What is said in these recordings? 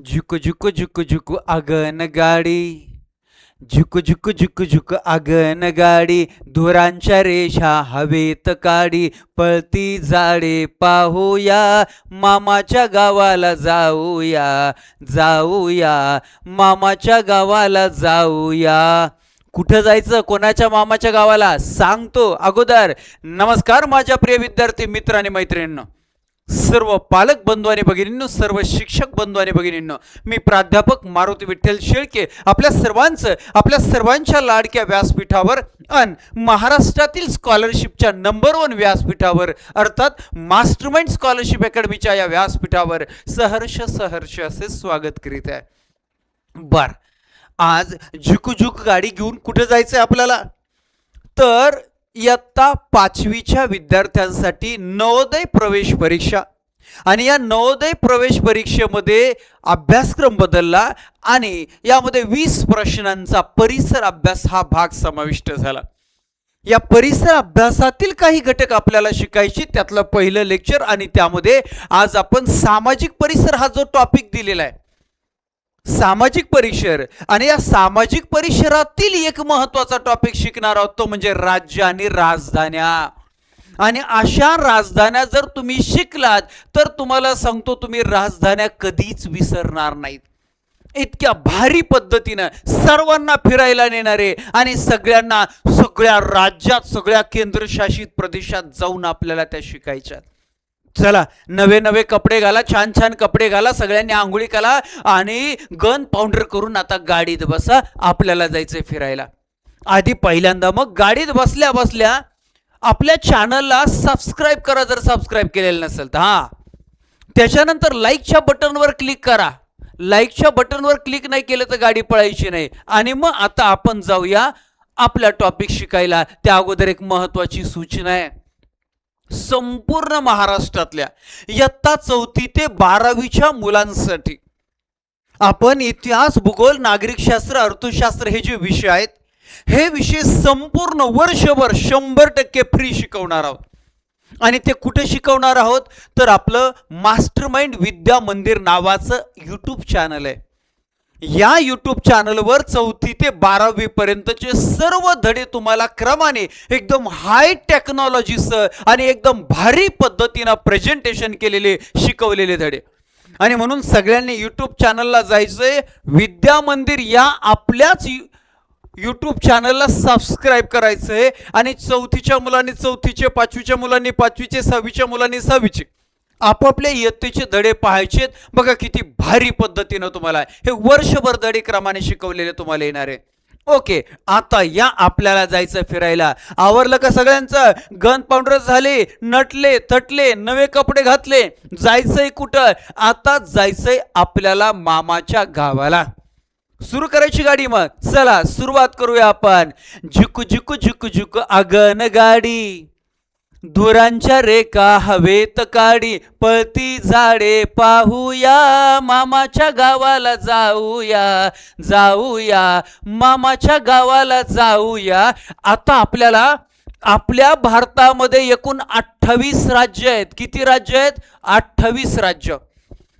झुक झुक झुक झुक आगन गाडी, झुक झुक झुक झुक आगन गाडी, धुरांच्या रेषा हवेत काढी, पळती झाडे पाहूया, मामाच्या गावाला जाऊया, जाऊया, मामाच्या गावाला जाऊया. कुठं जायचं, कोणाच्या मामाच्या गावाला सांगतो अगोदर. नमस्कार माझ्या प्रिय विद्यार्थी मित्र आणि मैत्रिणींनो, सर्व पालक बंधू आणि भगिनींनो, सर्व शिक्षक बंधू आणि भगिनींनो, मी प्राध्यापक मारुती विठ्ठल शेळके आपल्या सर्वांच्या लाडक्या व्यासपीठावर अन महाराष्ट्रातील स्कॉलरशिपच्या नंबर 1 व्यासपीठावर अर्थात मास्टरमाइंड स्कॉलरशिप अकॅडमीच्या या व्यासपीठावर सहर्ष असे स्वागत करीत आहे. बर, आज झुक गाडी घेऊन कुठे जायचंय आपल्याला, तर इयत्ता 5वीच्या विद्यार्थ्यांसाठी नवोदय प्रवेश परीक्षा. आणि या नवोदय प्रवेश परीक्षेमध्ये अभ्यासक्रम बदलला आणि यामध्ये 20 प्रश्नांचा परिसर अभ्यास हा भाग समाविष्ट झाला. या परिसर अभ्यासातील काही घटक आपल्याला शिकायचे, त्यातलं पहिलं लेक्चर. आणि त्यामध्ये आज आपण सामाजिक परिसर हा जो टॉपिक दिलेला आहे, सामाजिक परिसर, आणि या सामाजिक परिसरातील एक महत्वाचा टॉपिक शिकणार आहोत, तो म्हणजे राज्य आणि राजधान्या. आणि अशा राजधान्या जर तुम्ही शिकलात तर तुम्हाला सांगतो, तुम्ही राजधान्या कधीच विसरणार नाहीत. इतक्या भारी पद्धतीनं सर्वांना फिरायला नेणारे आणि सगळ्यांना सगळ्या राज्यात, सगळ्या केंद्रशासित प्रदेशात जाऊन आपल्याला त्या शिकायच्या. चला, नवे कपडे घाला, छान कपडे घाला, सगळ्यांनी आंघोळी करा आणि गन पावडर करून आता गाडीत बसा, आपल्याला जायचंय फिरायला. आधी पहिल्यांदा मग गाडीत बसल्या बसल्या आपल्या चॅनलला सबस्क्राईब करा, जर सबस्क्राईब केलेलं नसेल तर. त्याच्यानंतर लाईकच्या बटनवर क्लिक करा. लाईकच्या बटनवर क्लिक नाही केलं तर गाडी पळायची नाही. आणि मग आता आपण जाऊया आपला टॉपिक शिकायला. त्या अगोदर एक महत्वाची सूचना आहे. संपूर्ण महाराष्ट्रातल्या इयत्ता 4थी ते 12वीच्या मुलांसाठी आपण इतिहास, भूगोल, नागरिकशास्त्र, अर्थशास्त्र हे जे विषय आहेत, हे विषय संपूर्ण वर्षभर 100% फ्री शिकवणार आहोत. आणि ते कुठे शिकवणार आहोत, तर आपलं मास्टरमाइंड विद्या मंदिर नावाचं यूट्यूब चॅनल आहे. या यूट्यूब चॅनलवर 4थी ते 12वी पर्यंतचे सर्व धडे तुम्हाला क्रमाने एकदम हाय टेक्नॉलॉजीसह आणि एकदम भारी पद्धतीनं प्रेझेंटेशन केलेले, शिकवलेले धडे. आणि म्हणून सगळ्यांनी यूट्यूब चॅनलला जायचंय, विद्या मंदिर या आपल्याच यूट्यूब चॅनलला सबस्क्राईब करायचंय. आणि 4थीच्या मुलांनी 4थीचे, 5वीच्या मुलांनी 5वीचे, 6वीच्या मुलांनी 6वीचे आपापल्या इयत्तेचे धडे पाहायचेत. बघा किती भारी पद्धतीनं तुम्हाला हे वर्षभर धडे क्रमाने शिकवलेले तुम्हाला येणार आहे. ओके, आता या आपल्याला जायचं फिरायला. आवरलं का सगळ्यांचं? गन पावडर झाले, नटले तटले, नवे कपडे घातले, जायचंय कुठं? आता जायचंय आपल्याला मामाच्या गावाला. सुरू करायची गाडी. मग चला सुरुवात करूया आपण. झुक झुक झुक झुक आगन गाडी, धुरांच्या रेखा हवेत काढी, पळती झाडे पाहूया, मामाच्या गावाला जाऊया, जाऊया, मामाच्या गावाला जाऊया. आता आपल्याला आपल्या भारतामध्ये एकूण 28 राज्य आहेत. किती राज्य आहेत? 28 राज्य.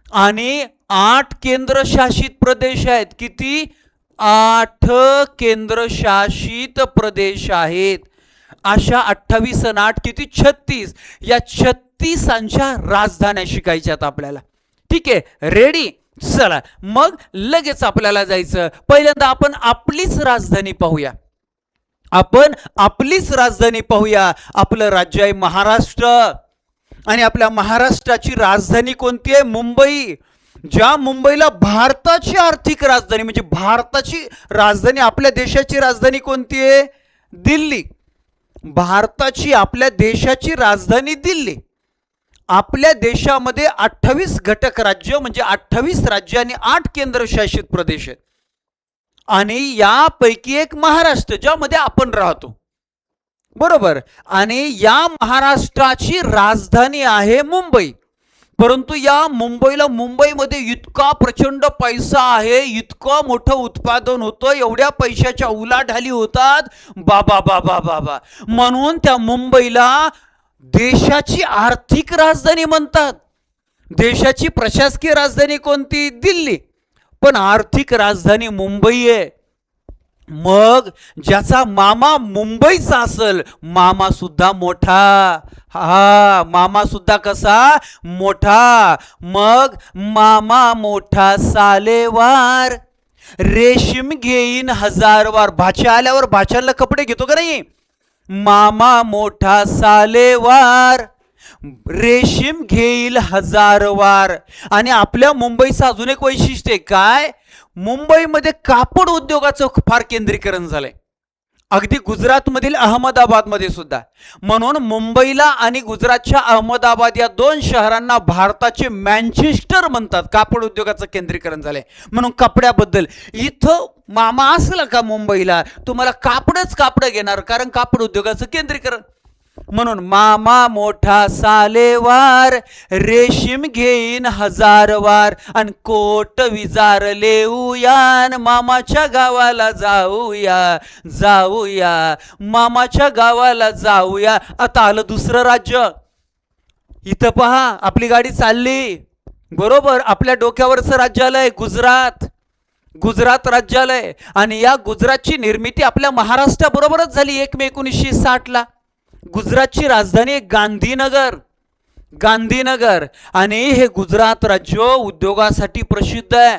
आणि 8 केंद्रशासित प्रदेश आहेत. किती? 8 केंद्रशासित प्रदेश आहेत. अशा 28 आणि 8 किती? 36. या 36च्या राजधान्या शिकायच्यात आपल्याला. ठीक आहे, रेडी? चला मग लगेच आपल्याला जायचं. पहिल्यांदा आपण आपलीच राजधानी पाहूया. आपण आपलीच राजधानी पाहूया. आपलं राज्य आहे महाराष्ट्र. आणि आपल्या महाराष्ट्राची राजधानी कोणती आहे? मुंबई. ज्या मुंबईला भारताची आर्थिक राजधानी, म्हणजे भारताची राजधानी, आपल्या देशाची राजधानी कोणती आहे? दिल्ली. भारताची, आपल्या देशाची राजधानी दिल्ली. आपल्या देशामध्ये 28 घटक राज्य, म्हणजे 28 राज्य आणि 8 केंद्रशासित प्रदेश आहेत. आणि यापैकी एक महाराष्ट्र, ज्यामध्ये आपण राहतो, बरोबर. आणि या महाराष्ट्राची राजधानी आहे मुंबई. परंतु या मुंबईमध्ये इतका प्रचंड पैसा आहे, इतकं मोठं उत्पादन होतं, एवढ्या पैशाच्या उलाढाली होतात, बाबा बाबा बाबा. म्हणून त्या मुंबईला देशाची आर्थिक राजधानी म्हणतात. देशाची प्रशासकीय राजधानी कोणती? दिल्ली. पण आर्थिक राजधानी मुंबई आहे. मग ज्याचा मामा मुंबईचा असेल, मामा सुद्धा मोठा. हा, मामा सुद्धा कसा मोठा. मग मामा मोठा सालेवार, रेशीम घेईन हजारवार. भाच्या आल्यावर भाच्याला कपडे घेतो का नाही? मामा मोठा सालेवार, रेशीम घेईल हजारवार. आणि आपल्या मुंबईचं अजून एक वैशिष्ट्य आहे काय? मुंबईमध्ये कापड उद्योगाचं फार केंद्रीकरण झालंय, अगदी गुजरातमधील अहमदाबादमध्ये सुद्धा. म्हणून मुंबईला आणि गुजरातच्या अहमदाबाद या दोन शहरांना भारताचे मँचेस्टर म्हणतात. कापड उद्योगाचं केंद्रीकरण झालंय. म्हणून कपड्याबद्दल इथं मामा असला का मुंबईला, तुम्हाला कापडच कापड घेणार, कारण कापड उद्योगाचं केंद्रीकरण. म्हणून मामा मोठा सालेवार, रेशीम घेईन हजारवार. आणि कोट विजार लेऊयान, मामाच्या गावाला जाऊया जाऊया, मामाच्या गावाला जाऊया. आता आलं दुसरं राज्य. इथं पहा, आपली गाडी चालली बरोबर, आपल्या डोक्यावरचं राज्य आलंय गुजरात. गुजरात राज्य आलंय. आणि या गुजरातची निर्मिती आपल्या महाराष्ट्राबरोबरच झाली 1 मे 1960ला. गुजरातची राजधानी गांधीनगर. गांधीनगर. आणि हे गुजरात राज्य उद्योगासाठी प्रसिद्ध आहे.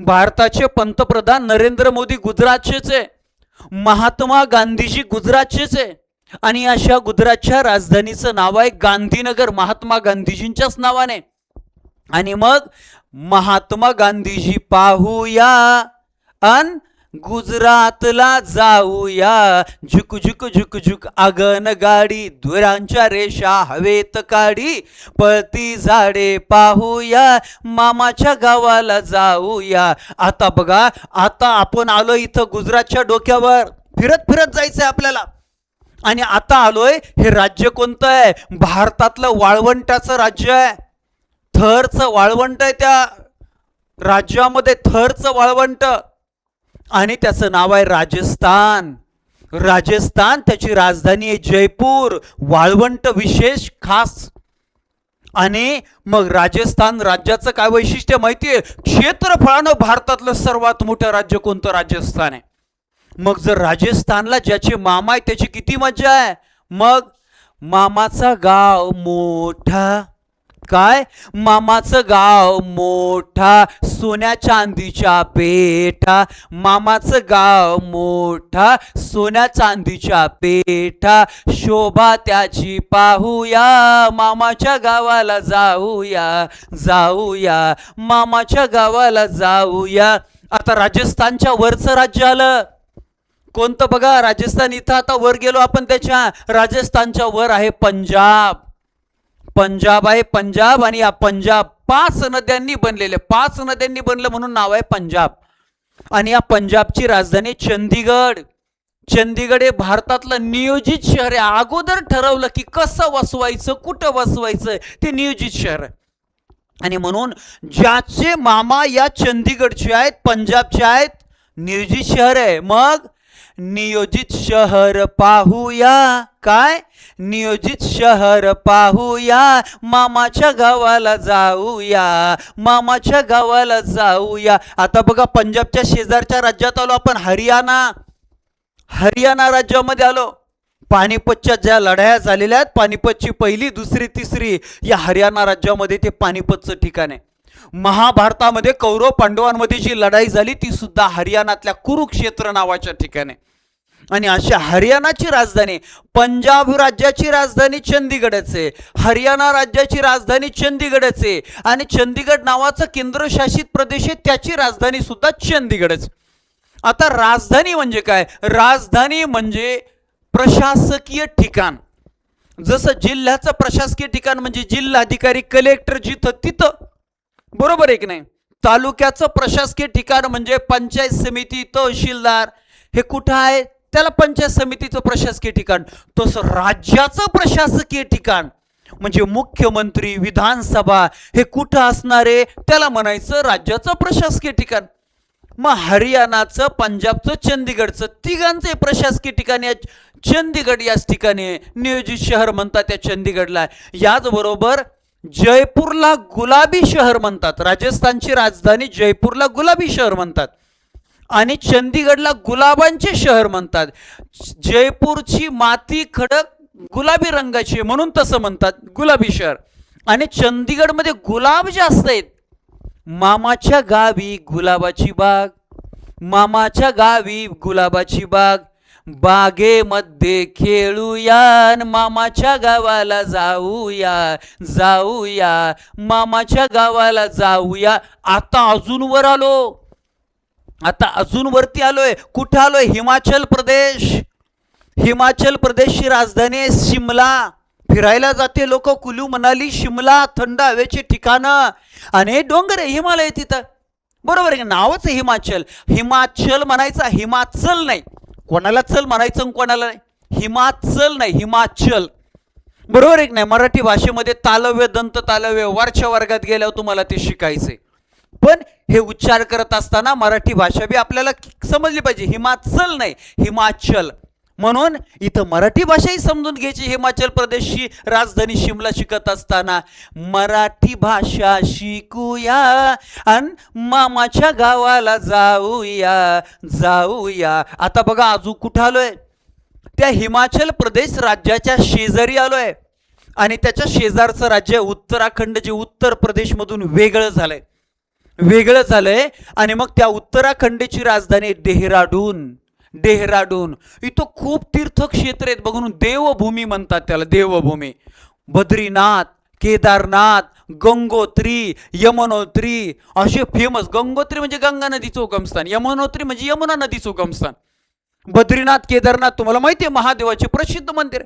भारताचे पंतप्रधान नरेंद्र मोदी गुजरातचेच आहे, महात्मा गांधीजी गुजरातचेच आहे. आणि अशा गुजरातच्या राजधानीचं नाव आहे गांधीनगर, महात्मा गांधीजींच्याच नावाने. आणि मग महात्मा गांधीजी पाहूया अन गुजरातला जाऊया. झुक झुक झुक झुक आगन गाडी, धुरांच्या रेषा हवेत काढी, पळती झाडे पाहूया, मामाच्या गावाला जाऊया. आता बघा, आता आपण आलो इथं गुजरातच्या डोक्यावर, फिरत फिरत जायचंय आपल्याला. आणि आता आलोय, हे राज्य कोणतं आहे? भारतातलं वाळवंटाचं राज्य आहे. थरचं वाळवंट आहे त्या राज्यामध्ये, थरचं वाळवंट. आणि त्याचं नाव आहे राजस्थान. राजस्थान, त्याची राजधानी आहे जयपूर. वाळवंट विशेष खास. आणि मग राजस्थान राज्याचं काय वैशिष्ट्य माहितीये? क्षेत्रफळानं भारतातलं सर्वात मोठं राज्य कोणतं? राजस्थान आहे. मग जर राजस्थानला ज्याचे मामा आहे त्याची किती मजा आहे. मग मामाचा गाव मोठा. काय? मामाचं गाव मोठा, सोन्या चांदीच्या पेठा. मामाचं गाव मोठा, सोन्या चांदीच्या पेठा. शोभा त्याची पाहूया, मामाच्या गावाला जाऊया जाऊया, मामाच्या गावाला जाऊया. आता राजस्थानच्या वरचं राज्य आलं कोणतं बघा? राजस्थान. इथं आता वर गेलो आपण, त्याच्या राजस्थानच्या वर आहे पंजाब. पंजाब आहे पंजाब. आणि या पंजाब 5 नद्यांनी बनलेले, 5 नद्यांनी बनलं म्हणून नाव आहे पंजाब. आणि या पंजाबची राजधानी चंदीगड. चंदीगड हे भारतातलं नियोजित शहर आहे. अगोदर ठरवलं की कसं वसवायचं, कुठं वसवायचं, ते नियोजित शहर आहे. आणि म्हणून ज्याचे मामा या चंदीगडचे आहेत, पंजाबचे आहेत, नियोजित शहर आहे. मग नियोजित शहर पाहूया. काय? नियोजित शहर पाहूया, मामाच्या गावाला जाऊया मामाच्या गावाला जाऊया. आता बघा, पंजाबच्या शेजारच्या राज्यात आलो आपण, हरियाणा. हरियाणा राज्यामध्ये आलो. पानिपतच्या ज्या लढाया झालेल्या आहेत, पानिपतची पहिली, दुसरी, तिसरी, या हरियाणा राज्यामध्ये ते पानिपतचं ठिकाण आहे. महाभारतामध्ये कौरव पांडवांमध्ये जी लढाई झाली ती सुद्धा हरियाणातल्या कुरुक्षेत्र नावाच्या ठिकाणी. आणि अशा हरियाणाची राजधानी, पंजाब राज्याची राजधानी चंदीगडच आहे, हरियाणा राज्याची राजधानी चंदीगडच आहे. आणि चंदीगड नावाचं केंद्रशासित प्रदेश आहे, त्याची राजधानी सुद्धा चंदीगडच. आता राजधानी म्हणजे काय? राजधानी म्हणजे प्रशासकीय ठिकाण. जसं जिल्ह्याचं प्रशासकीय ठिकाण म्हणजे जिल्हाधिकारी, कलेक्टर जिथं तिथं, बरोबर आहे की नाही? तालुक्याचं प्रशासकीय ठिकाण म्हणजे पंचायत समिती, तहसीलदार, हे कुठं आहे? त्याला पंचायत समितीचं प्रशासकीय ठिकाण. तसं राज्याचं प्रशासकीय ठिकाण म्हणजे मुख्यमंत्री, विधानसभा, हे कुठं असणार आहे? त्याला म्हणायचं राज्याचं प्रशासकीय ठिकाण. मग हरियाणाचं, पंजाबचं, चंदीगडचं, तिघांचे प्रशासकीय ठिकाण या चंदीगड याच ठिकाणी नियोजित शहर म्हणतात त्या चंदीगडला. याचबरोबर जयपूरला गुलाबी शहर म्हणतात. राजस्थानची राजधानी जयपूरला गुलाबी शहर म्हणतात आणि चंदीगडला गुलाबांचे शहर म्हणतात. जयपूरची माती खडक गुलाबी रंगाची म्हणून तसं म्हणतात, गुलाबी शहर. आणि चंदीगडमध्ये गुलाब जास्त आहेत. मामाच्या गावी गुलाबाची बाग, मामाच्या गावी गुलाबाची बाग, बागेमध्ये खेळूया, मामाच्या गावाला जाऊया, जाऊया, मामाच्या गावाला जाऊया. आता अजून वर आलो, आता अजून वरती आलोय. कुठे आलोय? हिमाचल प्रदेश. हिमाचल प्रदेशची राजधानी शिमला. फिरायला जाते लोक, कुलू मनाली शिमला, थंड हवेचे ठिकाणं आणि डोंगर आहे, हिमालय तिथं. बरोबर आहे, नावच आहे हिमाचल. हिमाचल म्हणायचं, हिमाचल नाही. कोणाला चल म्हणायचं कोणाला नाही, हिमाचल नाही, हिमाचल. बरोबर आहे की नाही? मराठी भाषेमध्ये तालव्य दंत तालव्य वरच्या वर्गात गेल्यावर तुम्हाला ते शिकायचे. पण हे उच्चार करत असताना मराठी भाषा बी आपल्याला समजली पाहिजे. हिमाचल नाही, हिमाचल. म्हणून इथं मराठी भाषाही समजून घ्यायची. हिमाचल प्रदेशची राजधानी शिमला शिकत असताना मराठी भाषा शिकूया आणि मामाच्या गावाला जाऊया, जाऊया. आता बघा अजून कुठं आलोय? त्या हिमाचल प्रदेश राज्याच्या शेजारी आलोय आणि त्याच्या शेजारचं राज्य उत्तराखंड, जे उत्तर प्रदेशमधून वेगळं झालंय, वेगळं झालंय. आणि मग त्या उत्तराखंडची राजधानी डेहराडून. डेहराडून इथं खूप तीर्थक्षेत्र आहेत बघून, देवभूमी म्हणतात त्याला, देवभूमी. बद्रीनाथ, केदारनाथ, गंगोत्री, यमुनोत्री असे फेमस. गंगोत्री म्हणजे गंगा नदीचं उगमस्थान, यमुनोत्री म्हणजे यमुना नदीचं उगमस्थान. बद्रीनाथ, केदारनाथ तुम्हाला माहिती आहे, महादेवाचे प्रसिद्ध मंदिर.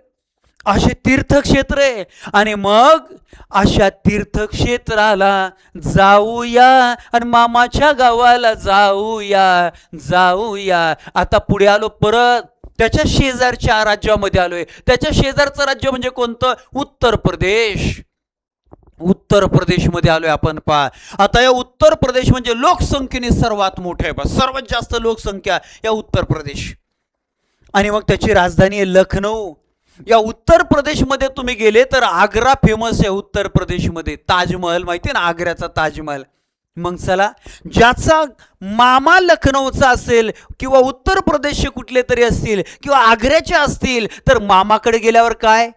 असे तीर्थक्षेत्र आहे. आणि मग अशा तीर्थक्षेत्राला जाऊया आणि मामाच्या गावाला जाऊया, जाऊया. आता पुढे आलो परत, त्याच्या शेजारच्या राज्यामध्ये आलोय. त्याच्या शेजारचं राज्य म्हणजे कोणतं? उत्तर प्रदेश. उत्तर प्रदेशमध्ये आलोय आपण. पहा आता, या उत्तर प्रदेश म्हणजे लोकसंख्येने सर्वात मोठे आहे, सर्वात जास्त लोकसंख्या या उत्तर प्रदेश. आणि मग त्याची राजधानी आहे लखनौ. या उत्तर प्रदेशमध्ये तुम्ही गेले तर आग्रा फेमस आहे. उत्तर प्रदेशमध्ये ताजमहल माहिती आहे ना, आग्र्याचा ताजमहल. मग चला, ज्याचा मामा लखनौचा असेल किंवा उत्तर प्रदेशचे कुठले तरी असतील किंवा आग्र्याचे असतील तर मामाकडे गेल्यावर काय?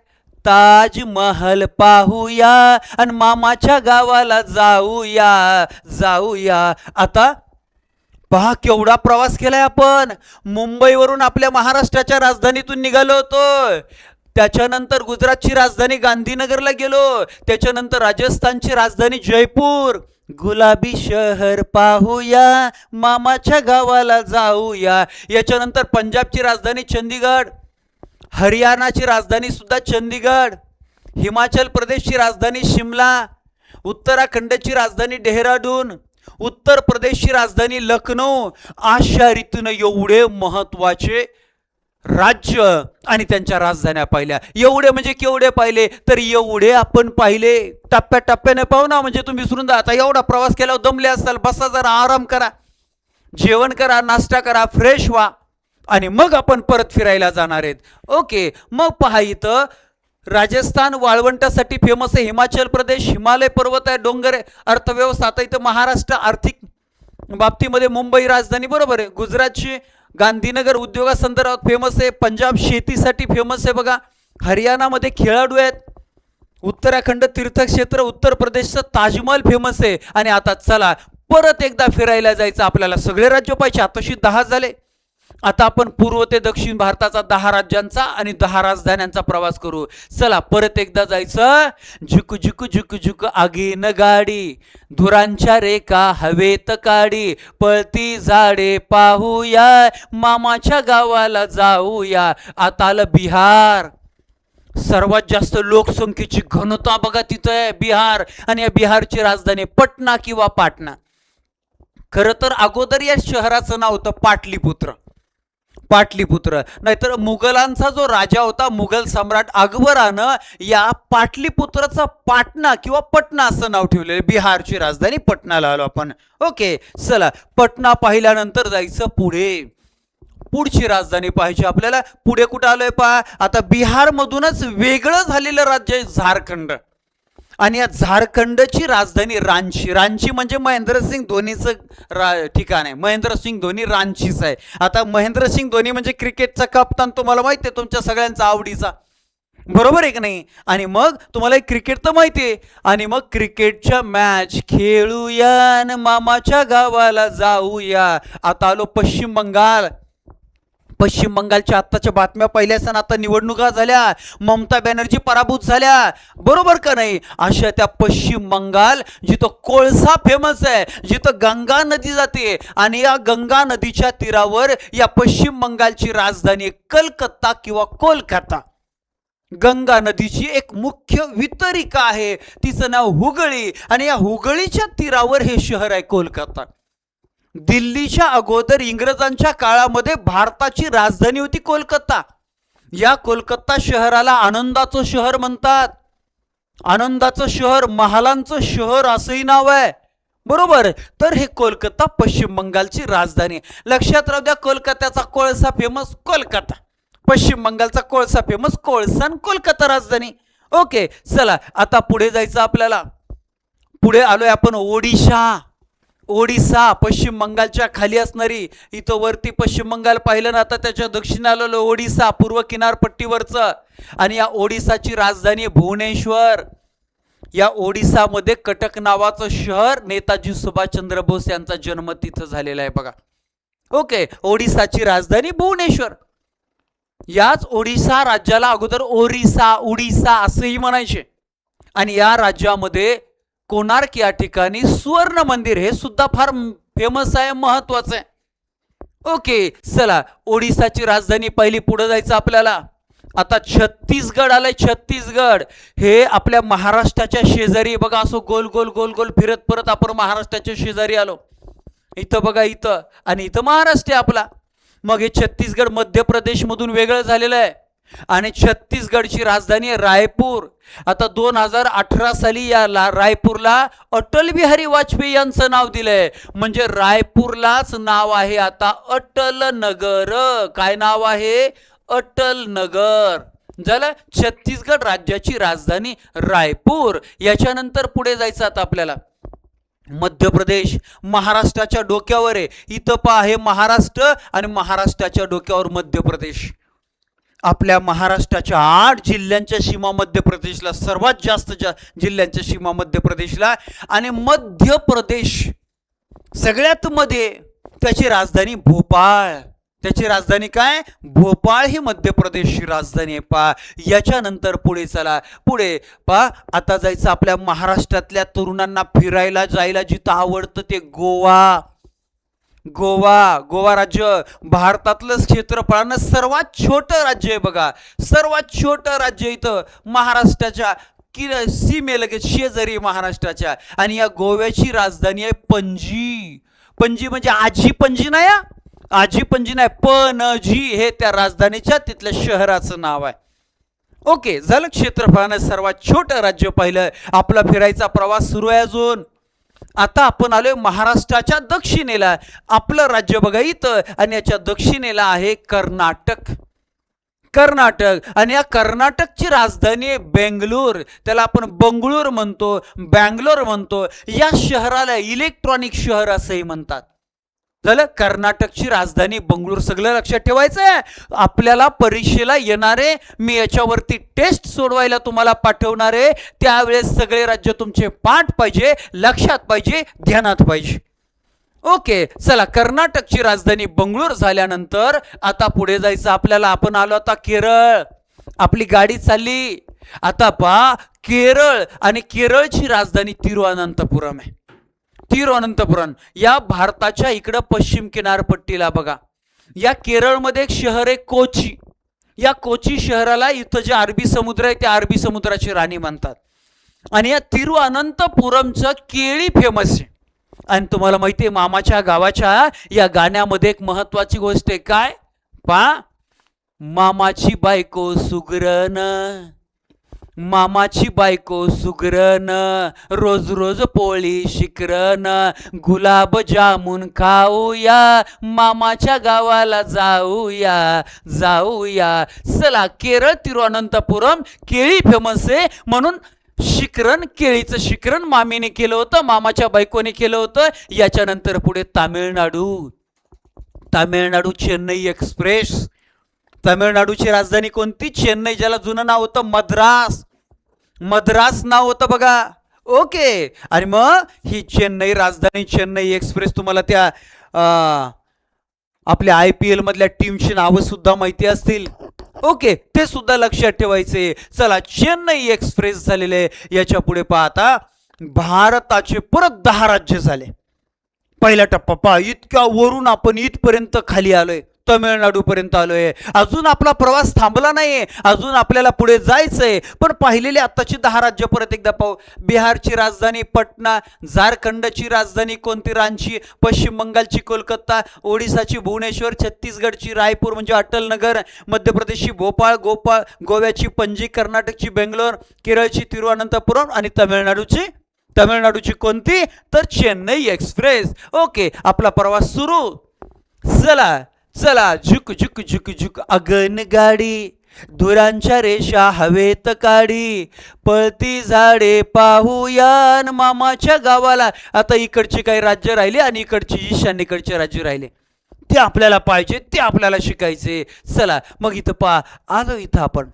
ताजमहल पाहूया आणि मामाच्या गावाला जाऊया, जाऊया. आता पहा केवढा प्रवास केलाय आपण. मुंबईवरून आपल्या महाराष्ट्राच्या राजधानीतून निघालो होतो. त्याच्यानंतर गुजरातची राजधानी गांधीनगरला गेलो. त्याच्यानंतर राजस्थानची राजधानी जयपूर. गुलाबी शहर पाहूया, मामाच्या गावाला जाऊया. याच्यानंतर पंजाबची राजधानी चंदीगड, हरियाणाची राजधानी सुद्धा चंदीगड, हिमाचल प्रदेशची राजधानी शिमला, उत्तराखंडची राजधानी डेहराडून, उत्तर प्रदेशची राजधानी लखनौ. अशा रीतीनं एवढे महत्वाचे राज्य आणि त्यांच्या राजधान्या पाहिल्या. एवढे म्हणजे केवढे पाहिले? तर एवढे आपण पाहिले. टप्प्याटप्प्याने पाहू ना, म्हणजे तुम्ही विसरून जा. आता एवढा प्रवास केल्यावर दमले असाल, बसा जरा, आराम करा, जेवण करा, नाश्ता करा, फ्रेश व्हा आणि मग आपण परत फिरायला जाणार आहेत. ओके, मग पहा इथं राजस्थान वाळवंटासाठी फेमस आहे. हिमाचल प्रदेश हिमालय पर्वत आहे, डोंगर आहे. अर्थव्यवस्था आता इथं महाराष्ट्र आर्थिक बाबतीमध्ये मुंबई राजधानी बरोबर आहे. गुजरातची गांधीनगर उद्योगासंदर्भात फेमस आहे. पंजाब शेतीसाठी फेमस आहे बघा. हरियाणामध्ये खेळाडू आहेत. उत्तराखंड तीर्थक्षेत्र, उत्तर प्रदेशचं ताजमहल फेमस आहे. आणि आता चला परत एकदा फिरायला जायचं आपल्याला. सगळे राज्य पाहिजे, आताशी 10 झाले. आता आपण पूर्व ते दक्षिण भारताचा 10 राज्यांचा आणि 10 राजधान्यांचा प्रवास करू. चला परत एकदा जायचं. झुक झुक झुक झुक आगीन गाडी, धुरांच्या रेखा हवेत काढी, पळती झाडे पाहूया, मामाच्या गावाला जाऊया. आता आलं बिहार. सर्वात जास्त लोकसंख्येची घनता बघा तिथं आहे बिहार. आणि या बिहारची राजधानी पटना किंवा पाटणा. खरं तर अगोदर या शहराचं नाव होतं पाटलीपुत्र. पाटलीपुत्र. नाहीतर मुघलांचा जो राजा होता, मुघल सम्राट अकबरानं या पाटलीपुत्राचा पाटणा किंवा पटना असं नाव ठेवलेलं. बिहारची राजधानी पटनाला आलो आपण. ओके, चला पटना पाहिल्यानंतर जायचं पुढे. पुढची राजधानी पाहिजे आपल्याला. पुढे कुठं आलोय पहा. आता बिहार मधूनच वेगळं झालेलं राज्य आहे झारखंड. आणि या झारखंडची राजधानी रांची. रांची म्हणजे महेंद्रसिंग धोनीचं ठिकाण आहे. महेंद्रसिंग धोनी रांचीच आहे. आता महेंद्रसिंग धोनी म्हणजे क्रिकेटचा कप्तान, तुम्हाला माहिती आहे, तुमच्या सगळ्यांचा आवडीचा, बरोबर आहे की नाही. आणि मग तुम्हाला क्रिकेट तर माहिती आहे. आणि मग क्रिकेटच्या मॅच खेळूया न मामाच्या गावाला जाऊया. आता आलो पश्चिम बंगाल. पश्चिम बंगालच्या आत्ताच्या बातम्या पाहिल्या असताना, आता निवडणुका झाल्या, ममता बॅनर्जी पराभूत झाल्या, बरोबर का नाही. अशा त्या पश्चिम बंगाल जिथं कोळसा फेमस आहे, जिथं गंगा नदी जाते, आणि या गंगा नदीच्या तीरावर या पश्चिम बंगालची राजधानी कलकत्ता किंवा कोलकाता. गंगा नदीची एक मुख्य वितरिका आहे, तिचं नाव हुगळी, आणि या हुगळीच्या तीरावर हे शहर आहे कोलकाता. दिल्लीच्या अगोदर इंग्रजांच्या काळामध्ये भारताची राजधानी होती कोलकाता. या कोलकाता शहराला आनंदाचं शहर म्हणतात. आनंदाचं शहर, महालांचं शहर असंही नाव आहे, बरोबर. तर हे कोलकाता पश्चिम बंगालची राजधानी. लक्षात राहू द्या, कोलकात्याचा कोळसा फेमस कोलकाता, पश्चिम बंगालचा कोळसा फेमस कोळसा, आणि कोलकाता राजधानी. ओके, चला आता पुढे जायचं आपल्याला. पुढे आलोय आपण ओडिशा. ओडिसा पश्चिम बंगालच्या खाली असणारी, इथं वरती पश्चिम बंगाल पाहिलं ना, आता त्याच्या दक्षिणेला आलेलं ओडिसा, पूर्व किनारपट्टीवरचं. आणि या ओडिसाची राजधानी भुवनेश्वर. या ओडिसामध्ये कटक नावाचं शहर, नेताजी सुभाषचंद्र बोस यांचा जन्म तिथं झालेला आहे बघा. ओके, ओडिसाची राजधानी भुवनेश्वर. याच ओडिसा राज्याला अगोदर ओरिसा, उडीसा असंही म्हणायचे. आणि या राज्यामध्ये कोणार्क या ठिकाणी सुवर्ण मंदिर, हे सुद्धा फार फेमस आहे, महत्वाचं आहे. ओके, चला ओडिसाची राजधानी पहिली. पुढे जायचं आपल्याला. आता छत्तीसगड आलंय. छत्तीसगड हे आपल्या महाराष्ट्राच्या शेजारी बघा, असं गोल गोल गोल गोल फिरत परत आपण महाराष्ट्राच्या शेजारी आलो. इथं बघा, इथं आणि इथं महाराष्ट्र आहे आपला. मग हे छत्तीसगड मध्य प्रदेश मधून वेगळं झालेलं आहे. आणि छत्तीसगडची राजधानी आहे रायपूर. आता 2018 साली या रायपूरला अटल बिहारी वाजपेयी यांचं नाव दिलंय. म्हणजे रायपूरलाच नाव आहे आता अटल नगर. काय नाव आहे? अटल नगर. झालं. छत्तीसगड राज्याची राजधानी रायपूर. याच्यानंतर पुढे जायचं आता आपल्याला. मध्य प्रदेश महाराष्ट्राच्या डोक्यावर आहे. इथं पहा, हे महाराष्ट्र आणि महाराष्ट्राच्या डोक्यावर मध्य प्रदेश. आपल्या महाराष्ट्राच्या 8 जिल्ह्यांच्या सीमा मध्य प्रदेशला, सर्वात जास्त जिल्ह्यांच्या सीमा मध्य प्रदेशला. आणि मध्य प्रदेश सगळ्यात मध्ये, त्याची राजधानी भोपाळ. त्याची राजधानी काय? भोपाळ ही मध्य प्रदेशची राजधानी आहे. पा याच्यानंतर पुढे चला. पुढे पा आता जायचं आपल्या महाराष्ट्रातल्या तरुणांना फिरायला जायला जिथं आवडतं ते गोवा. गोवा. गोवा राज्य भारतातलं क्षेत्रफळानं सर्वात छोटं राज्य आहे बघा. सर्वात छोटं राज्य इथं महाराष्ट्राच्या सीमेलगेच शेजारी महाराष्ट्राच्या. आणि या गोव्याची राजधानी आहे पणजी. पणजी म्हणजे आजी पणजी नाही, आजी पणजी नाही, पणजी हे त्या राजधानीच्या तिथल्या शहराचं नाव आहे. ओके, झालं. क्षेत्रफळानं सर्वात छोटं राज्य पाहिलं. आपला फिरायचा प्रवास सुरू आहे अजून. आता आपण आलोय महाराष्ट्राच्या दक्षिणेला. आपलं राज्य बघा इथं, आणि याच्या दक्षिणेला आहे कर्नाटक. कर्नाटक. आणि या कर्नाटकची राजधानी आहे बेंगलोर. त्याला आपण बंगळूर म्हणतो, बँगलोर म्हणतो. या शहराला इलेक्ट्रॉनिक शहर असंही म्हणतात. झालं. कर्नाटकची राजधानी बंगळूर. सगळं लक्षात ठेवायचं आहे आपल्याला. परीक्षेला येणारे, मी याच्यावरती टेस्ट सोडवायला तुम्हाला पाठवणार आहे, त्यावेळेस सगळे राज्य तुमचे पाठ पाहिजे, लक्षात पाहिजे, ध्यानात पाहिजे. ओके, चला. कर्नाटकची राजधानी बंगळूर झाल्यानंतर आता पुढे जायचं आपल्याला. आपण आलो आता केरळ. आपली गाडी चालली. आता पहा, केरळ. आणि केरळची राजधानी तिरुअनंतपुरम आहे. तिरुअनंतपुरम या भारताच्या इकडं पश्चिम किनारपट्टीला बघा. या केरळमध्ये एक शहर आहे कोची. या कोची शहराला इथं जे अरबी समुद्र आहे त्या अरबी समुद्राची राणी म्हणतात. आणि या तिरुअनंतपुरमचं केळी फेमस आहे. आणि तुम्हाला माहिती आहे, मामाच्या गावाच्या या गाण्यामध्ये एक महत्वाची गोष्ट आहे. काय? पा मामाची बायको सुगरण, मामाची बायको सुगरण, रोज रोज पोळी शिकरण, गुलाब जामुन खाऊया, मामाच्या गावाला जाऊया जाऊया. चला, केरळ तिरुअनंतपुरम केळी फेमस आहे म्हणून शिकरण, केळीचं शिकरण मामीने केलं होतं, मामाच्या बायकोने केलं होतं. याच्यानंतर पुढे तामिळनाडू. तामिळनाडू चेन्नई एक्सप्रेस. तामिळनाडूची राजधानी कोणती? चेन्नई, ज्याला जुनं नाव होतं मद्रास. मद्रास नाव होतं बघा. ओके. आणि मग ही चेन्नई राजधानी चेन्नई एक्सप्रेस, तुम्हाला त्या आपल्या IPL मधल्या टीमची नावं सुद्धा माहिती असतील. ओके, ते सुद्धा लक्षात ठेवायचे. चला, चेन्नई एक्सप्रेस झालेले. याच्या पुढे पाहता भारताचे परत 10 राज्य झाले. पहिला टप्पा पहा, इतक्या वरून आपण इथपर्यंत खाली आलोय, तमिळनाडू पर्यंत आलोय. अजून आपला प्रवास थांबला नाहीये, अजून आपल्याला पुढे जायचंय. पण पाहिलेले आताची 10 राज्य परत एकदा पाहू. बिहारची राजधानी पटना, झारखंडची राजधानी कोणती? रांची, पश्चिम बंगालची कोलकाता, ओडिसाची भुवनेश्वर, छत्तीसगडची रायपूर म्हणजे अटलनगर, मध्य प्रदेशची भोपाळ, गोव्याची पणजी, कर्नाटकची बेंगलोर, केरळची तिरुवनंतपुरम आणि तामिळनाडूची कोणती? तर चेन्नई एक्सप्रेस. ओके, आपला प्रवास सुरू. चला चला, झुक झुक झुक झुक अगन गाडी, धुरांच्या रेषा हवेत काढी, पळती झाडे पाहूयान मामाच्या गावाला. आता इकडचे काही राज्य राहिले आणि इकडची ईशान्येकडचे राज्य राहिले. ते आपल्याला पाहिजे, ते आपल्याला शिकायचे. चला मग इथं पहा, आलो इथं आपण.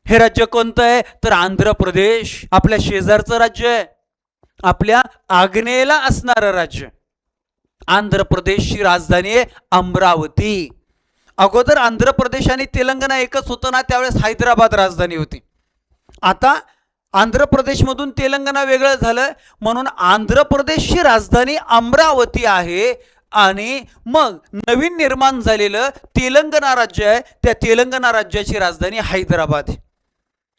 हे राज्य कोणतं आहे? तर आंध्र प्रदेश. आपल्या शेजारचं राज्य आहे, आपल्या आग्नेयेला असणारं राज्य. आंध्र प्रदेशची राजधानी आहे अमरावती. अगोदर आंध्र प्रदेश आणि तेलंगणा एकच होतं ना, त्यावेळेस हैदराबाद राजधानी होती. आता आंध्र प्रदेशमधून तेलंगणा वेगळं झालं, म्हणून आंध्र प्रदेशची राजधानी अमरावती आहे. आणि मग नवीन निर्माण झालेलं तेलंगणा राज्य आहे, त्या तेलंगणा राज्याची राजधानी हैदराबाद आहे.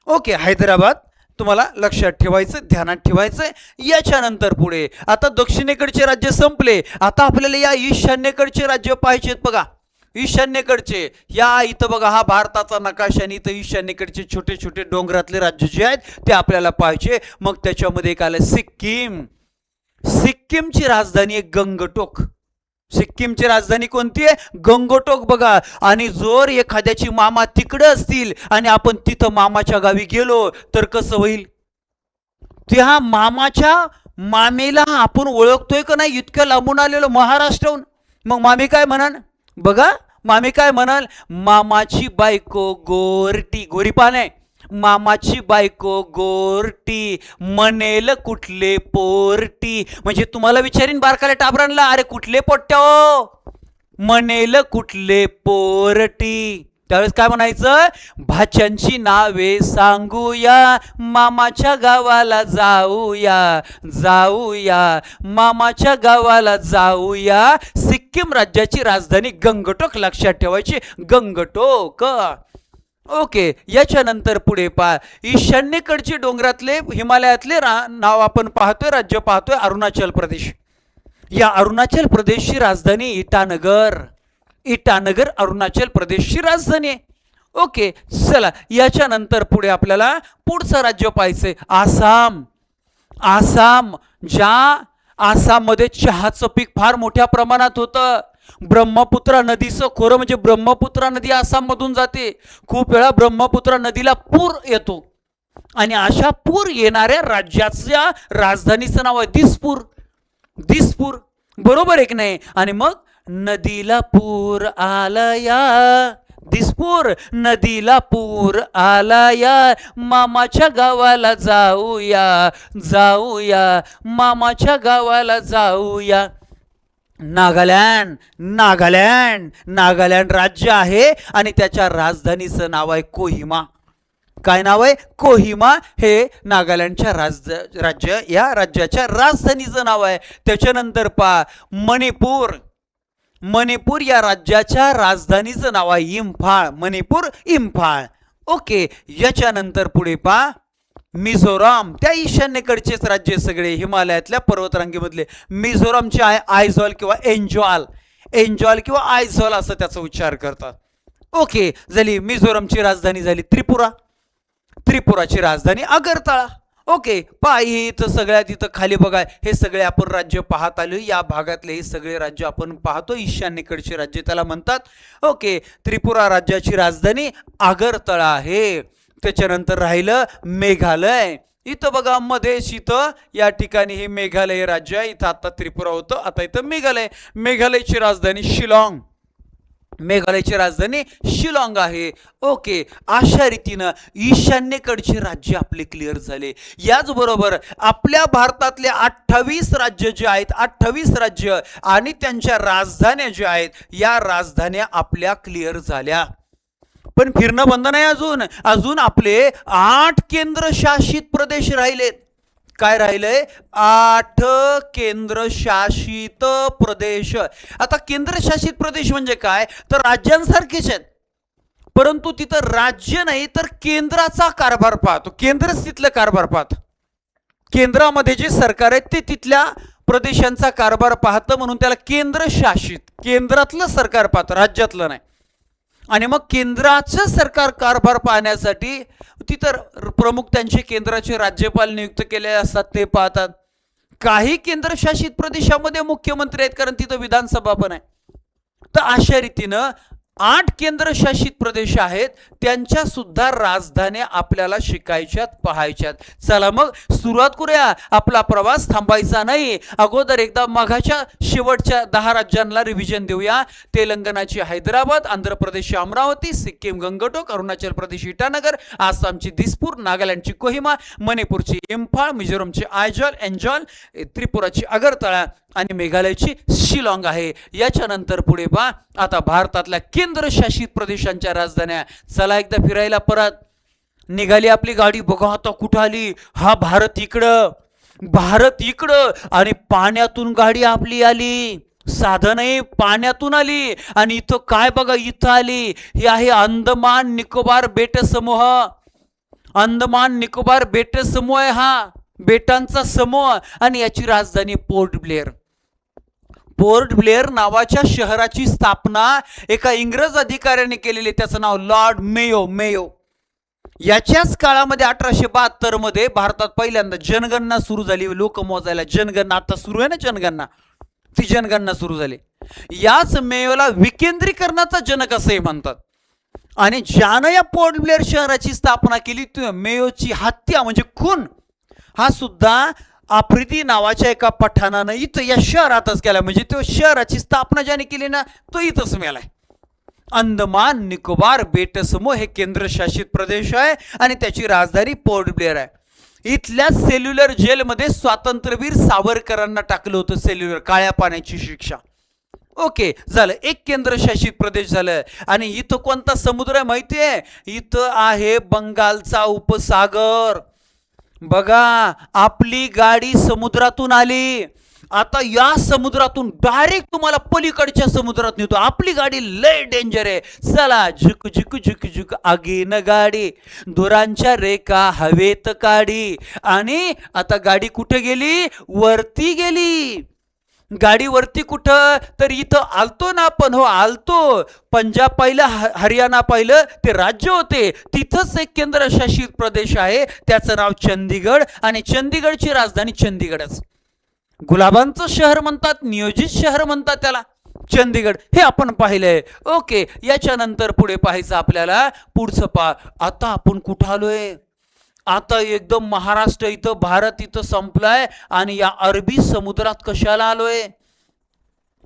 ओके, हैदराबाद तुम्हाला लक्षात ठेवायचं, ध्यानात ठेवायचं. याच्यानंतर पुढे आता दक्षिणेकडचे राज्य संपले. आता आपल्याला या ईशान्येकडचे राज्य पाहिजेत बघा. ईशान्येकडचे या इथं बघा, हा भारताचा नकाशा आणि इथं ईशान्येकडचे छोटे छोटे डोंगरातले राज्य जे आहेत ते आपल्याला पाहिजे. मग त्याच्यामध्ये एक आलं सिक्कीम. सिक्कीमची राजधानी आहे गंगटोक. सिक्कीमची राजधानी कोणती आहे? गंगटोक बघा. आणि जर एखाद्याची मामा तिकडे असतील आणि आपण तिथं मामाच्या गावी गेलो तर कसं होईल? त्या मामाच्या मामेला आपण ओळखतोय का नाही? इतकं लांबून आलेलो महाराष्ट्राहून. मग मामी काय म्हणाल बघा, मामी काय म्हणाल? मामाची बायको गोरटी, गोरीपान आहे. मामाची बायको गोरटी, म्हणेल कुठले पोरटी. म्हणजे तुम्हाला विचारीन बारकाल्या टाबरांना, अरे कुठले पोट्ट्या हो? म्हणेल कुठले पोरटी. त्यावेळेस काय म्हणायचं? भाच्यांची नावे सांगूया, मामाच्या गावाला जाऊया, जाऊया, मामाच्या गावाला जाऊया. सिक्कीम राज्याची राजधानी गंगटोक, लक्षात ठेवायची, गंगटोक. ओके, याच्यानंतर पुढे पहा, ईशान्येकडचे डोंगरातले हिमालयातले नाव आपण पाहतोय, राज्य पाहतोय अरुणाचल प्रदेश. या अरुणाचल प्रदेशची राजधानी इटानगर. इटानगर अरुणाचल प्रदेशची राजधानी आहे. ओके, चला याच्यानंतर पुढे आपल्याला पुढचं राज्य पाहायचंय आसाम. आसाम, ज्या आसाममध्ये चहाचं पीक फार मोठ्या प्रमाणात होतं. ब्रह्मपुत्रा नदीचं खोरं म्हणजे ब्रह्मपुत्रा नदी आसाम मधून जाते. खूप वेळा ब्रह्मपुत्रा नदीला पूर येतो आणि अशा पूर येणाऱ्या राज्याच्या राजधानीचं नाव आहे दिसपूर. दिसपूर, बरोबर आहे की नाही? आणि मग नदीला पूर आलाया, दिसपूर, नदीला पूर आलाया, मामाच्या गावाला जाऊया, जाऊया, मामाच्या गावाला जाऊया. नागालँड. नागालँड, नागालँड राज्य आहे आणि त्याच्या राजधानीचं नाव आहे कोहिमा. काय नाव आहे? कोहिमा. हे नागालँडच्या राज्य या राज्याच्या राजधानीचं नाव आहे. त्याच्यानंतर पहा मणिपूर. मणिपूर या राज्याच्या राजधानीचं नाव आहे इम्फाळ. मणिपूर, इम्फाळ. ओके, याच्यानंतर पुढे पहा मिझोराम. त्या ईशान्येकडचेच राज्य सगळे, हिमालयातल्या पर्वतरांगेमधले. मिझोरामचे आहे आयझॉल किंवा एन्जॉल. एन्जॉल किंवा आयझॉल असं त्याचा उच्चार करतात. ओके, झाली मिझोरामची राजधानी. झाली त्रिपुरा. त्रिपुराची राजधानी अगरतळा. ओके, पहा इथं सगळ्यात इथं खाली बघा, हे सगळे आपण राज्य पाहत आलो. या भागातले हे सगळे राज्य आपण पाहतो, ईशान्येकडचे राज्य त्याला म्हणतात. ओके, त्रिपुरा राज्याची राजधानी आगरतळा आहे. त्याच्यानंतर राहिलं मेघालय. इथं बघा मध्येच इथं या ठिकाणी हे मेघालय राज्य आहे. इथं आता त्रिपुरा होतं, आता इथं मेघालय. मेघालयची राजधानी शिलाँग. मेघालयची राजधानी शिलाँग आहे. ओके, अशा रीतीनं ईशान्येकडचे राज्य आपले क्लिअर झाले. याचबरोबर आपल्या भारतातले 28 राज्य जे आहेत, 28 राज्य आणि त्यांच्या राजधान्या ज्या आहेत, या राजधान्या आपल्या क्लिअर झाल्या. पण फिरणं बंद नाही. अजून आपले 8 केंद्रशासित प्रदेश राहिलेत. काय राहिलंय? 8 केंद्रशासित प्रदेश. आता केंद्रशासित प्रदेश म्हणजे काय? तर राज्यांसारखेच आहेत, परंतु तिथं राज्य नाही तर केंद्राचा कारभार पाहतो. केंद्रच तिथलं कारभार पाहतं. केंद्रामध्ये जे सरकार आहे ते तिथल्या प्रदेशांचा कारभार पाहतं, म्हणून त्याला केंद्रशासित. केंद्रातलं सरकार पाहतं, राज्यातलं नाही. आणि मग केंद्राचं सरकार कारभार पाहण्यासाठी तिथं प्रमुख त्यांचे केंद्राचे राज्यपाल नियुक्त केलेले असतात, ते पाहतात. काही केंद्रशासित प्रदेशामध्ये मुख्यमंत्री आहेत, कारण तिथं विधानसभा पण आहे. तर अशा रीतीनं 8 केंद्रशासित प्रदेश आहेत, त्यांच्या सुद्धा राजधान्या आपल्याला शिकायच्यात, पाहायच्यात. चला मग सुरुवात करूया. आपला प्रवास थांबायचा नाही. अगोदर एकदा मघाच्या शेवटच्या 10 राज्यांना रिव्हिजन देऊया. तेलंगणाची हैदराबाद, आंध्र प्रदेशची अमरावती, सिक्कीम गंगटोक, अरुणाचल प्रदेश इटानगर, आसामची दिसपूर, नागालँडची कोहिमा, मणिपूरची इम्फाळ, मिझोरमची आयजॉल एन्जॉल, त्रिपुराची अगरतळा आणि मेघालयची शिलाँग आहे. याच्यानंतर पुढे पहा, आता भारतातल्या केंद्रशासित प्रदेशांच्या राजधान्या. चला एकदा फिरायला परत निघाली आपली गाडी. बघा आता कुठं आली. हा भारत इकडं आणि पाण्यातून गाडी आपली आली. साधं नाही, पाण्यातून आली. आणि इथं काय बघा, इथं आली. हे आहे अंदमान निकोबार बेट समूह. अंदमान निकोबार बेट समूह आहे हा, बेटांचा समूह. आणि याची राजधानी पोर्ट ब्लेअर. पोर्ट ब्लेअर नावाच्या शहराची स्थापना एका इंग्रज अधिकाऱ्याने केलेली. त्याचं नाव लॉर्ड मेयो. याच्याच काळामध्ये 1872 मध्ये भारतात पहिल्यांदा जनगणना सुरू झाली. लोक मोजायला जनगणना, आता सुरू आहे ना जनगणना, ती जनगणना सुरू झाली. याच मेयोला विकेंद्रीकरणाचा जनक असे म्हणतात. आणि ज्यानं या पोर्ट ब्लेअर शहराची स्थापना केली, मेयोची हत्या म्हणजे खून हा सुद्धा आफ्रिदी नावाच्या एका पठाणानं इथं या शहरातच केला. म्हणजे तो शहराची स्थापना ज्याने केली ना, तो इथंच मेलाय. अंदमान निकोबार बेट समूह हे केंद्रशासित प्रदेश आहे आणि त्याची राजधानी पोर्ट ब्लेअर आहे. इथल्या सेल्युलर जेलमध्ये स्वातंत्र्यवीर सावरकरांना टाकलं होतं, सेल्युलर काळ्या पाण्याची शिक्षा. ओके, झालं. एक केंद्रशासित प्रदेश झालं. आणि इथं कोणता समुद्र आहे माहितीये? इथं आहे बंगालचा उपसागर. बघा, आपली गाडी समुद्रातून आली. आता या समुद्रातून डायरेक्ट तुम्हाला पलीकडच्या समुद्रात नेतो. आपली गाडी लय डेंजर आहे. चला, झुक झुक झुक झुक आगीन गाडी, धुरांच्या रेखा हवेत काढी. आणि आता गाडी कुठे गेली? वरती गेली. गाडी वरती कुठं? तर इथं आलतो ना आपण. हो, आलतो. पंजाब पाहिलं, हरियाणा पाहिलं, ते राज्य होते. तिथंच एक केंद्रशासित प्रदेश आहे, त्याचं नाव चंदीगड. आणि चंदीगडची राजधानी चंदीगडच. गुलाबांचं शहर म्हणतात, नियोजित शहर म्हणतात त्याला चंदीगड. हे आपण पाहिलंय. ओके, याच्यानंतर पुढे पाहायचं आपल्याला. पुढचं पहा. आता आपण कुठं आलोय? आता एकदम महाराष्ट्र इथं, भारत इथं संपलाय. आणि या अरबी समुद्रात कशाला आलोय?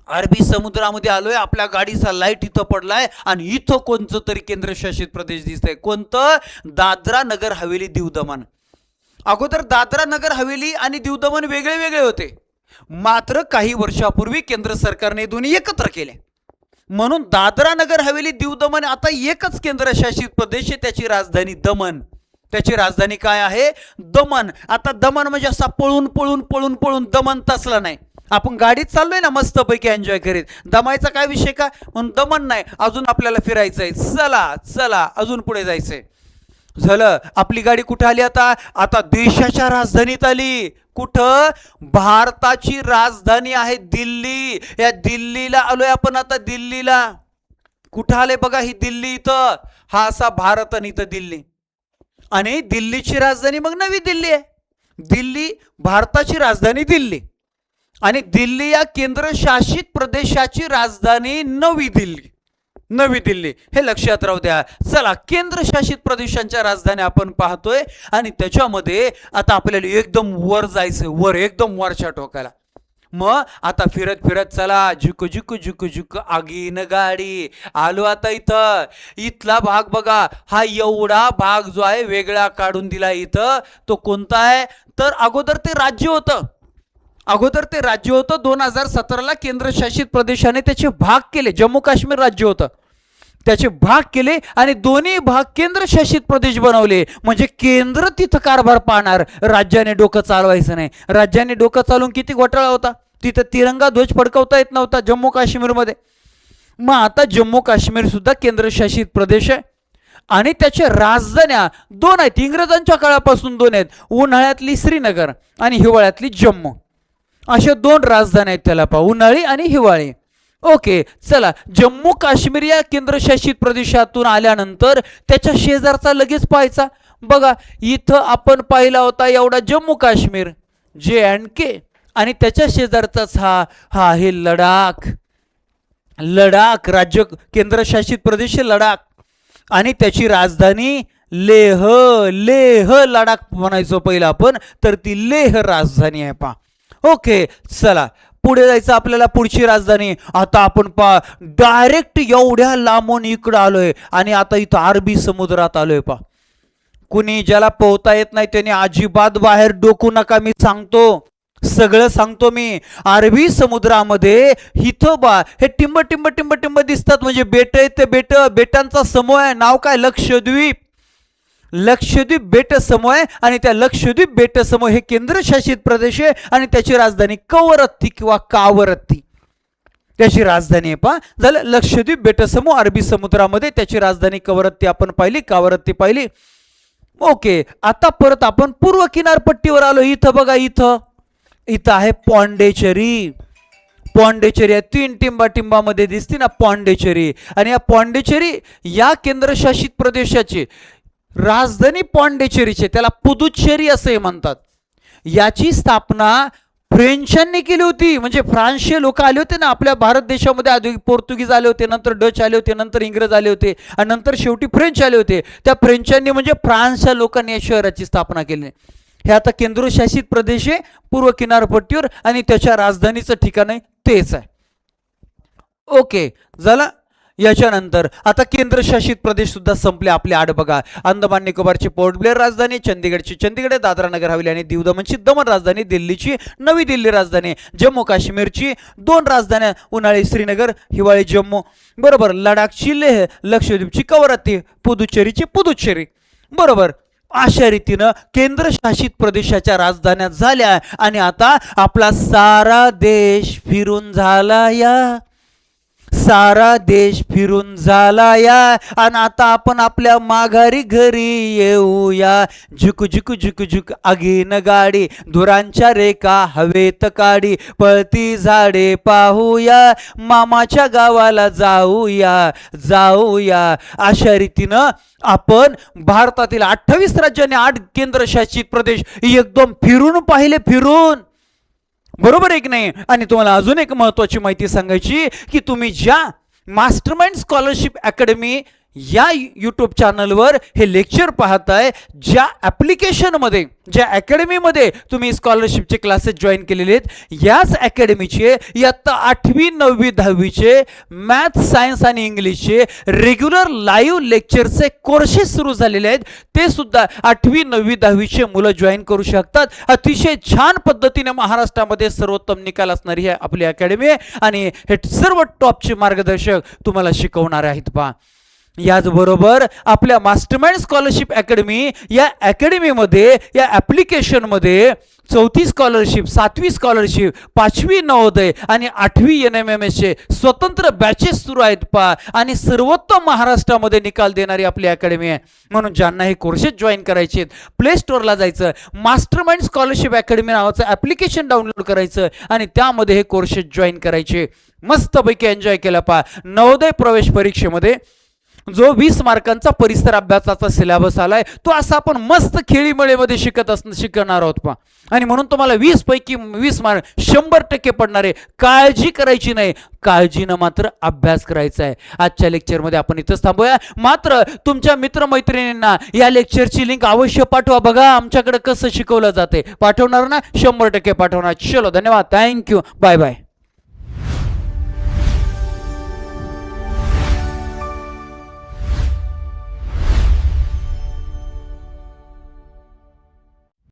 अरबी समुद्रामध्ये आलोय. आपल्या गाडीचा लाईट इथं पडलाय आणि इथं कोणतं तरी केंद्रशासित प्रदेश दिसतंय. कोणतं? दादरा नगर हवेली दीव दमण. अगोदर दादरा नगर हवेली आणि दीव दमण वेगळे वेगळे होते. मात्र काही वर्षापूर्वी केंद्र सरकारने दोन्ही एकत्र केले, म्हणून दादरा नगर हवेली दीव दमण आता एकच केंद्रशासित प्रदेश आहे. त्याची राजधानी दमण. त्याची राजधानी काय आहे? दमण. आता दमण म्हणजे असा पळून पळून पळून पळून दमण तसला नाही. आपण गाडीत चाललोय ना मस्तपैकी एन्जॉय करीत, दमायचा काय विषय का? म्हणून दमण नाही. अजून आपल्याला फिरायचंय. चला अजून पुढे जायचंय. झालं. आपली गाडी कुठे आली? आता देशाच्या राजधानीत आली. कुठं? भारताची राजधानी आहे दिल्ली. या दिल्लीला आलोय आपण आता. दिल्लीला कुठं आले बघा, ही दिल्ली. इथं हा असा भारत आणि इथं दिल्ली. आणि दिल्लीची राजधानी मग नवी दिल्ली आहे. दिल्ली भारताची राजधानी दिल्ली. आणि दिल्ली या केंद्रशासित प्रदेशाची राजधानी नवी दिल्ली. नवी दिल्ली, हे लक्षात राहू द्या. चला, केंद्रशासित प्रदेशांच्या राजधानी आपण पाहतोय आणि त्याच्यामध्ये आता आपल्याला एकदम वर जायचं, वर एकदम वरच्या टोकाला. मग आता फिरत फिरत चला, झुकू झुकू झुकू झुकू आगीन गाडी. आलो आता इथं. इथला भाग बघा, हा एवढा भाग जो आहे वेगळा काढून दिला इथं, तो कोणता आहे तर अगोदर ते राज्य होतं. 2017ला केंद्रशासित प्रदेशाने त्याचे भाग केले. जम्मू काश्मीर राज्य होतं, त्याचे भाग केले आणि दोन्ही भाग केंद्रशासित प्रदेश बनवले. म्हणजे केंद्र तिथं कारभार पाहणार, राज्याने डोकं चालवायचं नाही. राज्याने डोकं चालवून किती घोटाळा होता, तिथं तिरंगा ध्वज फडकवता येत नव्हता जम्मू काश्मीरमध्ये. मग आता जम्मू काश्मीर सुद्धा केंद्रशासित प्रदेश आहे आणि त्याच्या राजधान्या दोन आहेत. इंग्रजांच्या काळापासून दोन आहेत, उन्हाळ्यातली श्रीनगर आणि हिवाळ्यातली जम्मू. अशा दोन राजधान्या आहेत त्याला, पहा, उन्हाळी आणि हिवाळी. ओके, चला, जम्मू काश्मीर या केंद्रशासित प्रदेशातून आल्यानंतर त्याच्या शेजारचा लगेच पाहायचा. बघा, इथं आपण पाहिला होता एवढा जम्मू काश्मीर, JNK, आणि त्याच्या शेजारचाच हा हा आहे लडाख. लडाख राज्य, केंद्रशासित प्रदेश लडाख आणि त्याची राजधानी लेह. लेह लडाख म्हणायचो पहिला आपण, तर ती लेह राजधानी आहे, पहा. ओके, चला पुढे जायचं आपल्याला. पुढची राजधानी आता आपण पहा, डायरेक्ट एवढ्या लांबून इकडं आलोय आणि आता इथं अरबी समुद्रात आलोय, पहा. कुणी ज्याला पोहता येत नाही त्याने अजिबात बाहेर डोकू नका, मी सांगतो, सगळं सांगतो मी. अरबी समुद्रामध्ये इथं बा हे टिंब टिंब टिंब टिंब दिसतात, म्हणजे बेट आहेत. ते बेटांचा समूह आहे, नाव काय, लक्षद्वीप. लक्षद्वीप बेट समूह आहे आणि त्या लक्षद्वीप बेट समूह हे केंद्रशासित प्रदेश आहे आणि त्याची राजधानी कवरत्ती किंवा कावरत्ती त्याची राजधानी आहे, पहा. झालं, लक्षद्वीप बेट समूह अरबी समुद्रामध्ये, त्याची राजधानी कवरत्ती आपण पाहिली, कावरत्ती पाहिली. ओके, आता परत आपण पूर्व किनारपट्टीवर आलो. इथं बघा, इथं आहे पॉंडेचेरी. पॉंडेचेरी आहे, 3 टिंबामध्ये दिसते ना पॉंडेचेरी. आणि या पॉंडेचेरी या केंद्रशासित प्रदेशाची राजधानी पॉंडेचेरीचे, त्याला पुदुच्चेरी असे म्हणतात. याची स्थापना फ्रेंचांनी केली होती. म्हणजे फ्रान्सचे लोक आले होते ना आपल्या भारत देशामध्ये, आधी पोर्तुगीज आले होते, नंतर डच आले होते, नंतर इंग्रज आले होते आणि नंतर शेवटी फ्रेंच आले होते. त्या फ्रेंचांनी म्हणजे फ्रान्सच्या लोकांनी या शहराची स्थापना केली. हे आता केंद्रशासित प्रदेश आहे पूर्व किनारपट्टीवर आणि त्याच्या राजधानीचं ठिकाण आहे तेच आहे. ओके, झालं. याच्यानंतर आता केंद्रशासित प्रदेश सुद्धा संपले आपले 8. बघा, अंदमान निकोबारची पोर्ट ब्लेअर राजधानी, चंदीगडची चंदीगड, दादरा नगर हवेली आणि दीव दमनची दमन राजधानी, दिल्लीची नवी दिल्ली राजधानी, जम्मू काश्मीरची 2 राजधान्या, उन्हाळी श्रीनगर, हिवाळी जम्मू, बरोबर. लडाखची लेह, लक्षद्वीपची कवरत्ती, पुदुच्चेरीची पुदुच्चेरी, बरोबर. अशा रीतीनं केंद्रशासित प्रदेशाच्या राजधान्या झाल्या आणि आता आपला सारा देश फिरून झाला या. सारा देश फिरून झाला या आणि आता आपण आपल्या माघारी घरी येऊया. झुक झुक झुक झुक आगीन गाडी, धुरांच्या रेखा हवेत काढी, पळती झाडे पाहूया, मामाच्या गावाला जाऊया जाऊया. अशा रीतीनं आपण भारतातील 28 राज्यांनी 8 केंद्रशासित प्रदेश एकदम फिरून पाहिले, फिरून, बरोबर आहे की नाही. आणि तुम्हाला अजून एक महत्त्वाची माहिती सांगायची की तुम्ही ज्या मास्टरमाइंड स्कॉलरशिप अकॅडमी या यूट्यूब चॅनलवर हे लेक्चर पाहताय, ज्या ॲप्लिकेशनमध्ये, ज्या अकॅडमीमध्ये तुम्ही स्कॉलरशिपचे क्लासेस जॉईन केलेले आहेत, याच अकॅडमीचे इयत्ता 8वी 9वी 10वीचे मॅथ, सायन्स आणि इंग्लिशचे रेग्युलर लाईव्ह लेक्चरचे कोर्सेस सुरू झालेले आहेत. ते सुद्धा 8वी 9वी 10वीचे मुलं जॉईन करू शकतात. अतिशय छान पद्धतीने महाराष्ट्रामध्ये सर्वोत्तम निकाल असणारी आहे आपली अकॅडमी आहे आणि हे सर्व टॉपचे मार्गदर्शक तुम्हाला शिकवणार आहेत, पहा. याचबरोबर आपल्या मास्टरमाइंड स्कॉलरशिप अकॅडमी या अकॅडमीमध्ये, या ॲप्लिकेशनमध्ये 4थी स्कॉलरशिप, 7वी स्कॉलरशिप, 5वी नवोदय आणि 8वी NMMSचे स्वतंत्र बॅचेस सुरू आहेत, पहा. आणि सर्वोत्तम महाराष्ट्रामध्ये निकाल देणारी आपली अकॅडमी आहे. म्हणून ज्यांना हे कोर्सेस जॉईन करायचे आहेत, प्ले स्टोअरला जायचं, मास्टरमाइंड स्कॉलरशिप अकॅडमी नावाचं ॲप्लिकेशन डाउनलोड करायचं आणि त्यामध्ये हे कोर्सेस जॉईन करायचे. मस्तपैकी एन्जॉय केला, पहा. नवोदय प्रवेश परीक्षेमध्ये जो 20 मार्कांचा परिसर अभ्यासाचा सिलेबस आलाय तो असा आपण मस्त खेळीमेळीमध्ये शिकणार आहोत पहा. आणि म्हणून तुम्हाला 20 पैकी 20 मार्क 100% पडणार आहे. काळजी करायची नाही, काळजीनं मात्र अभ्यास करायचा आहे. आजच्या लेक्चरमध्ये आपण इथंच थांबूया. मात्र तुमच्या मित्रमैत्रिणींना या लेक्चरची लिंक अवश्य पाठवा. बघा आमच्याकडे कसं शिकवलं जाते. पाठवणार ना? 100% पाठवणार. चलो धन्यवाद, थँक्यू, बाय बाय.